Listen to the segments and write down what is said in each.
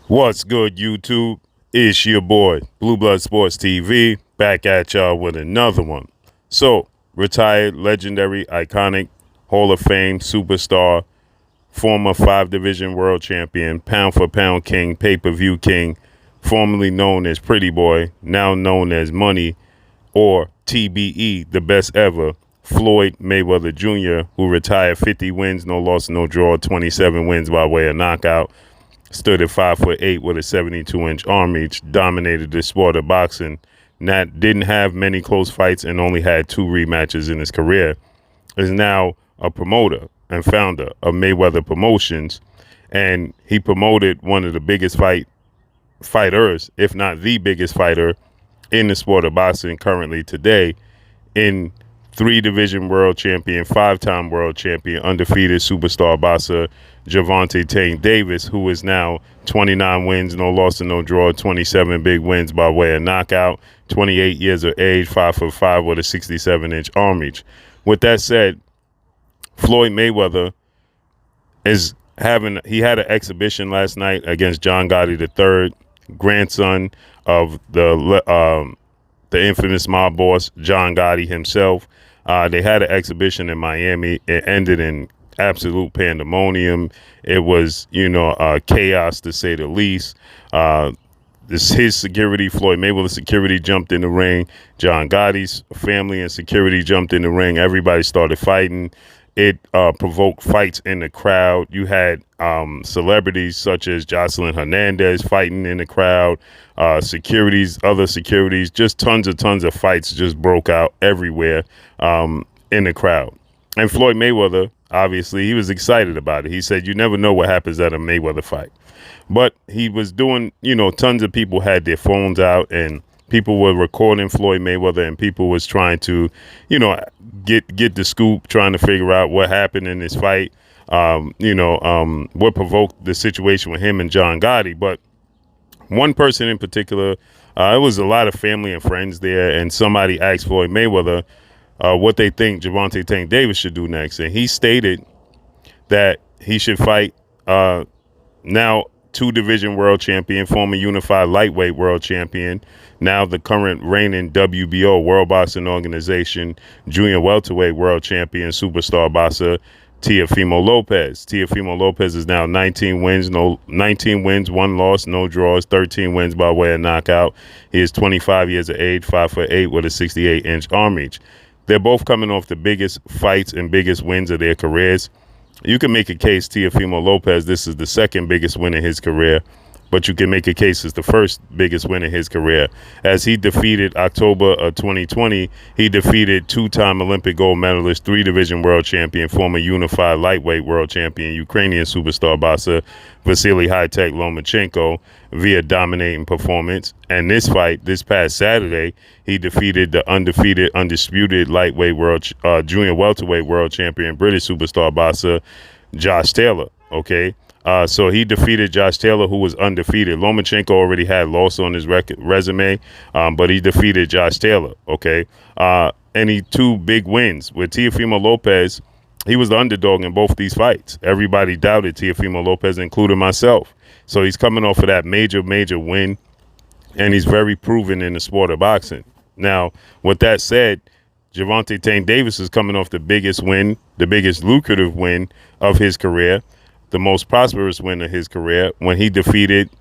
What's good, YouTube? It's your boy, Blue Blood Sports TV, back at y'all with another one. So, retired, legendary, iconic, Hall of Fame, superstar, former 5 division world champion, pound for pound king, pay per view king, formerly known as Pretty Boy, now known as Money, or TBE, the best ever, Floyd Mayweather Jr., who retired 50 wins, no loss, no draw, 27 wins by way of knockout. Stood at 5'8" with a 72-inch arm reach, dominated the sport of boxing. Not didn't have many close fights and only had 2 rematches in his career. Is now a promoter and founder of Mayweather Promotions, and he promoted one of the biggest fighters, if not the biggest fighter in the sport of boxing currently today, in 3 division world champion, 5-time world champion, undefeated superstar boxer Gervonta Davis, who is now 29 wins, no loss and no draw, 27 big wins by way of knockout, 28 years of age, 5'5" with a 67-inch arm reach. With that said, Floyd Mayweather he had an exhibition last night against John Gotti III, grandson of the infamous mob boss John Gotti himself. They had an exhibition in Miami. It ended in absolute pandemonium. It was, chaos to say the least. His security, Floyd Mayweather security, jumped in the ring. John Gotti's family and security jumped in the ring. Everybody started fighting. It provoked fights in the crowd. You had celebrities such as Jocelyn Hernandez fighting in the crowd, other securities, just tons of fights just broke out everywhere in the crowd. And Floyd Mayweather, obviously, he was excited about it. He said, you never know what happens at a Mayweather fight. But he was doing, tons of people had their phones out and people were recording Floyd Mayweather, and people was trying to, get the scoop, trying to figure out what happened in this fight, what provoked the situation with him and John Gotti. But one person in particular, it was a lot of family and friends there, and somebody asked Floyd Mayweather what they think Gervonta Tank Davis should do next. And he stated that he should fight now 2 division world champion, former unified lightweight world champion, now the current reigning WBO, World Boxing Organization, junior welterweight world champion, superstar boxer, Teofimo Lopez. Teofimo Lopez is now 19 wins, 1 loss, no draws, 13 wins by way of knockout. He is 25 years of age, 5'8" with a 68-inch arm reach. They're both coming off the biggest fights and biggest wins of their careers. You can make a case Teofimo Lopez, this is the second biggest win in his career, but you can make a case it's the first biggest win in his career. As he defeated, October of 2020, he defeated 2-time Olympic gold medalist, 3-division world champion, former unified lightweight world champion, Ukrainian superstar boxer Vasily High-Tech Lomachenko via dominating performance. And this fight, this past Saturday, he defeated the undisputed lightweight junior welterweight world champion, British superstar boxer Josh Taylor. Okay. So he defeated Josh Taylor, who was undefeated. Lomachenko already had loss on his resume, but he defeated Josh Taylor. Okay. And he 2 big wins. With Teofimo Lopez, he was the underdog in both these fights. Everybody doubted Teofimo Lopez, including myself. So he's coming off of that major win, and he's very proven in the sport of boxing. Now, with that said, Gervonta Tank Davis is coming off the biggest win, the biggest lucrative win of his career, the most prosperous win of his career, when he defeated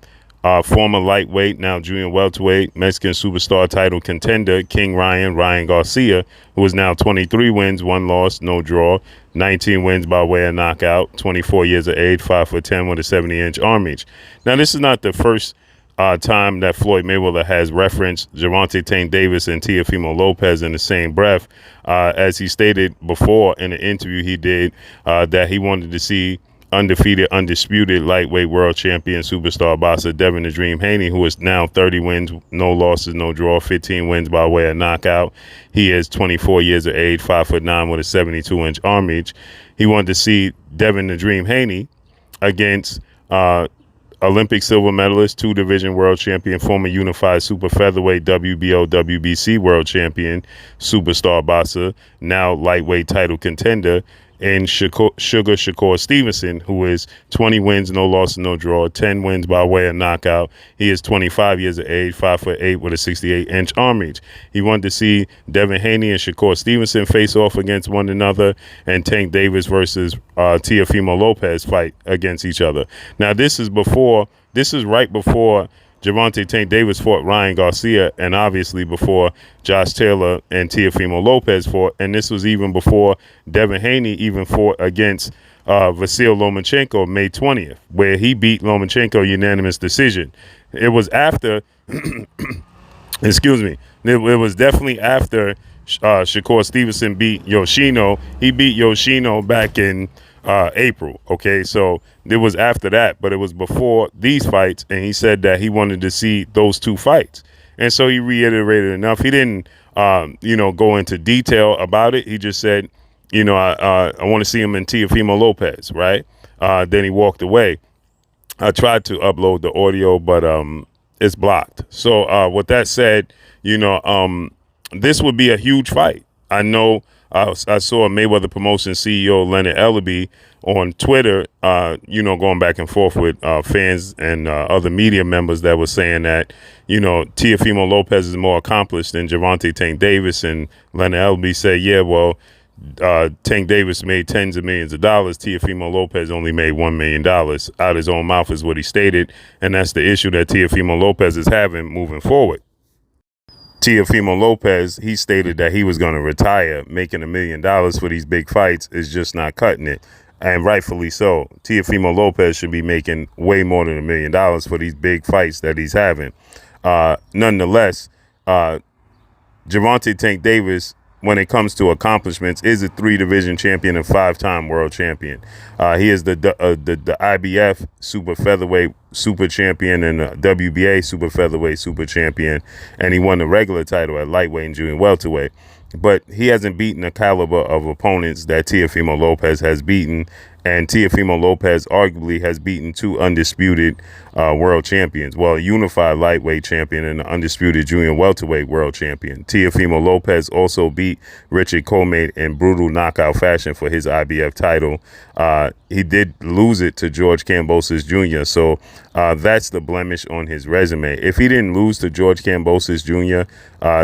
former lightweight, now junior welterweight, Mexican superstar title contender, King Ryan Garcia, who is now 23 wins, 1 loss, no draw, 19 wins by way of knockout, 24 years of age, 5'10" with a 70-inch arm reach. Now, this is not the first time that Floyd Mayweather has referenced Gervonta Tank Davis and Teofimo Lopez in the same breath. As he stated before in an interview he did, that he wanted to see undisputed lightweight world champion superstar boxer Devin the Dream Haney, who is now 30 wins, no losses, no draw, 15 wins by way of knockout. He is 24 years of age, 5'9" with a 72-inch arm reach. He wanted to see Devin the Dream Haney against Olympic silver medalist, 2-division world champion, former unified super featherweight WBO, WBC world champion, superstar boxer, now lightweight title contender, in Shakur Stevenson, who is 20 wins, no loss, no draw, 10 wins by way of knockout. He is 25 years of age, 5'8" with a 68-inch arm reach. He wanted to see Devin Haney and Shakur Stevenson face off against one another, and Tank Davis versus Teofimo Lopez fight against each other. Now, this is right before Gervonta Tank Davis fought Ryan Garcia, and obviously before Josh Taylor and Teofimo Lopez fought, and this was even before Devin Haney even fought against Vasyl Lomachenko May 20th, where he beat Lomachenko unanimous decision. It was after, excuse me, it was definitely after Shakur Stevenson beat Yoshino. He beat Yoshino back in April. Okay, so it was after that, but it was before these fights, and he said that he wanted to see those two fights, and so he reiterated enough. He didn't, go into detail about it. He just said, I want to see him in Teofimo Lopez, right? Then he walked away. I tried to upload the audio, but it's blocked. So with that said, this would be a huge fight. I know. I saw Mayweather Promotions CEO Leonard Ellaby on Twitter, going back and forth with fans and other media members that were saying that, Teofimo Lopez is more accomplished than Gervonta Tank Davis. And Leonard Ellaby said, yeah, well, Tank Davis made tens of millions of dollars. Teofimo Lopez only made $1 million out his own mouth is what he stated. And that's the issue that Teofimo Lopez is having moving forward. Teofimo Lopez, he stated that he was going to retire. Making $1 million for these big fights is just not cutting it, and rightfully so. Teofimo Lopez should be making way more than $1 million for these big fights that he's having. Nonetheless, Gervonta Tank Davis, when it comes to accomplishments, is a 3-division champion and 5-time world champion. He is the IBF super featherweight super champion and the WBA super featherweight super champion, and he won the regular title at lightweight and junior welterweight. But he hasn't beaten the caliber of opponents that Teofimo Lopez has beaten, and Teofimo Lopez arguably has beaten 2 undisputed world champions. Well, a unified lightweight champion and an undisputed junior welterweight world champion. Teofimo Lopez also beat Richard Colmate in brutal knockout fashion for his IBF title. He did lose it to George Kambosos Jr., so that's the blemish on his resume. If he didn't lose to George Kambosos Jr.,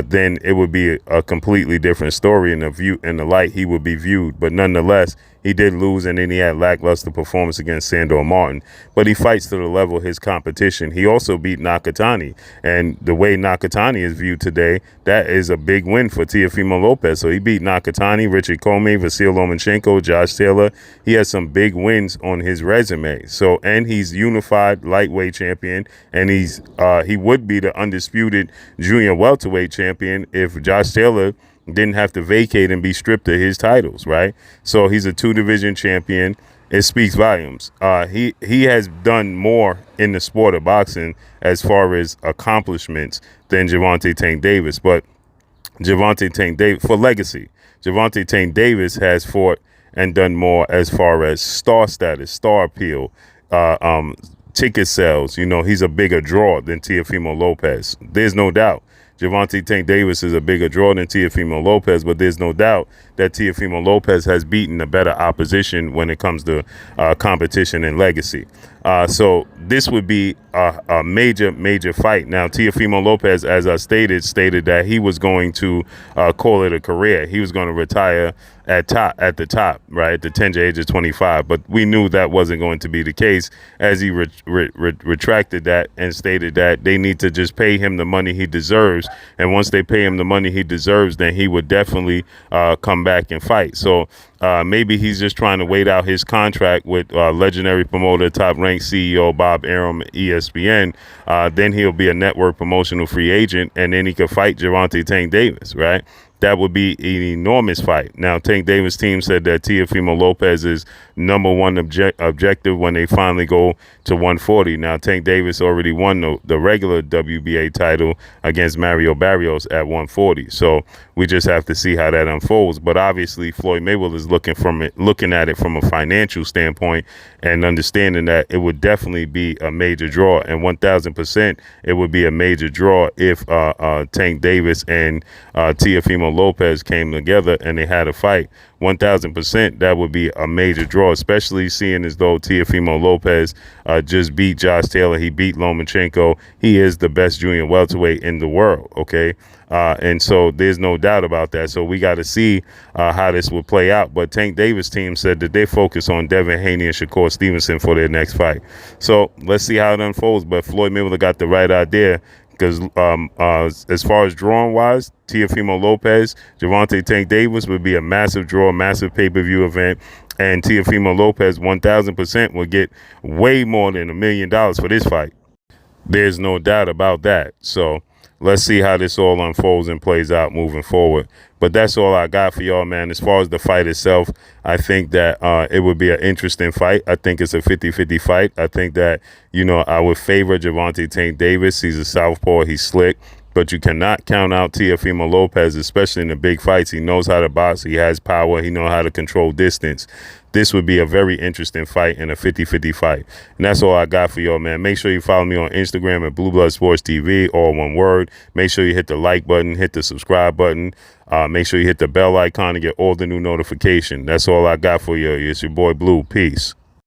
then it would be a completely different story in the light he would be viewed. But nonetheless, he did lose, and then he had lackluster performance against Sandor Martin. But he fights to the level of his competition. He also beat Nakatani, and the way Nakatani is viewed today, that is a big win for Teofimo Lopez. So he beat Nakatani, Richard Comey, Vasyl Lomachenko, Josh Taylor. He has some big wins on his resume. So, and he's unified lightweight champion, and he would be the undisputed junior welterweight champion if Josh Taylor didn't have to vacate and be stripped of his titles, right? So he's a 2-division champion. It speaks volumes. He has done more in the sport of boxing as far as accomplishments than Gervonta Tank Davis. But Gervonta Tank Davis, for legacy, Gervonta Tank Davis has fought and done more as far as star status, star appeal, ticket sales. He's a bigger draw than Teofimo Lopez. There's no doubt. Gervonta Tank Davis is a bigger draw than Teofimo Lopez, but there's no doubt that Teofimo Lopez has beaten a better opposition when it comes to competition and legacy. So this would be a major, major fight. Now, Teofimo Lopez, as I stated that he was going to call it a career. He was going to retire at the top, right, at the tender age of 25. But we knew that wasn't going to be the case, as he retracted that and stated that they need to just pay him the money he deserves. And once they pay him the money he deserves, then he would definitely come back and fight. So maybe he's just trying to wait out his contract with legendary promoter, top-ranked CEO Bob Arum, ESPN. Then he'll be a network promotional free agent, and then he could fight Gervonta Tank Davis, right? That would be an enormous fight. Now, Tank Davis' team said that Teofimo Lopez's number one objective when they finally go to 140. Now, Tank Davis already won the regular WBA title against Mario Barrios at 140. So we just have to see how that unfolds. But obviously, Floyd Mayweather is looking at it from a financial standpoint and understanding that it would definitely be a major draw. And 1,000% it would be a major draw if Tank Davis and Teofimo Teofimo Lopez came together and they had a fight, 1,000%, that would be a major draw, especially seeing as though Teofimo Lopez just beat Josh Taylor. He beat Lomachenko. He is the best junior welterweight in the world, okay? And so there's no doubt about that. So we got to see how this will play out. But Tank Davis' team said that they focus on Devin Haney and Shakur Stevenson for their next fight. So let's see how it unfolds. But Floyd Mayweather got the right idea, because as far as drawing wise, Teofimo Lopez, Gervonta, Tank Davis would be a massive draw, massive pay-per-view event. And Teofimo Lopez 1,000% would get way more than $1 million for this fight. There's no doubt about that. So let's see how this all unfolds and plays out moving forward. But that's all I got for y'all, man. As far as the fight itself, I think that it would be an interesting fight. I think it's a 50-50 fight. I think that, I would favor Gervonta Tank Davis. He's a southpaw. He's slick. But you cannot count out Teofimo Lopez, especially in the big fights. He knows how to box. He has power. He knows how to control distance. This would be a very interesting fight and a 50-50 fight. And that's all I got for y'all, man. Make sure you follow me on Instagram at Blue Blood Sports TV, all one word. Make sure you hit the like button, hit the subscribe button. Make sure you hit the bell icon to get all the new notification. That's all I got for you. It's your boy Blue. Peace.